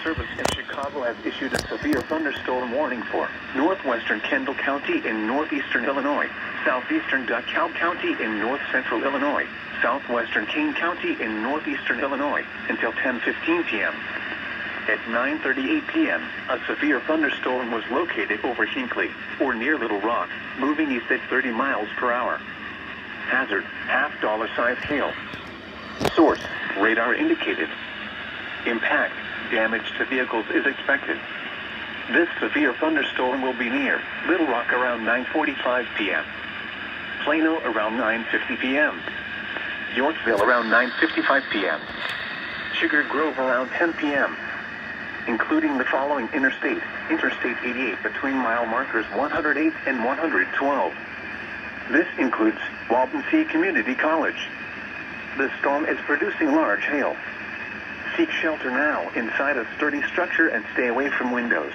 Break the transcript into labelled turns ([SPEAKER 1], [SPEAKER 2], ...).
[SPEAKER 1] Service in Chicago has issued a severe thunderstorm warning for northwestern Kendall County in northeastern Illinois, southeastern DeKalb County in north-central Illinois, southwestern Kane County in northeastern Illinois, until 10:15 p.m. At 9:38 p.m., a severe thunderstorm was located over Hinckley, or near Little Rock, moving east at 30 miles per hour. Hazard, $half-sized hail. Source, radar indicated. Impact, damage to vehicles is expected. This severe thunderstorm will be near Little Rock around 9:45 p.m. Plano around 9:50 p.m. Yorkville around 9:55 p.m. Sugar Grove around 10 p.m. Including the following Interstate 88 between mile markers 108 and 112. This includes Walden C Community College. The storm is producing large hail. Seek shelter now inside a sturdy structure and stay away from windows.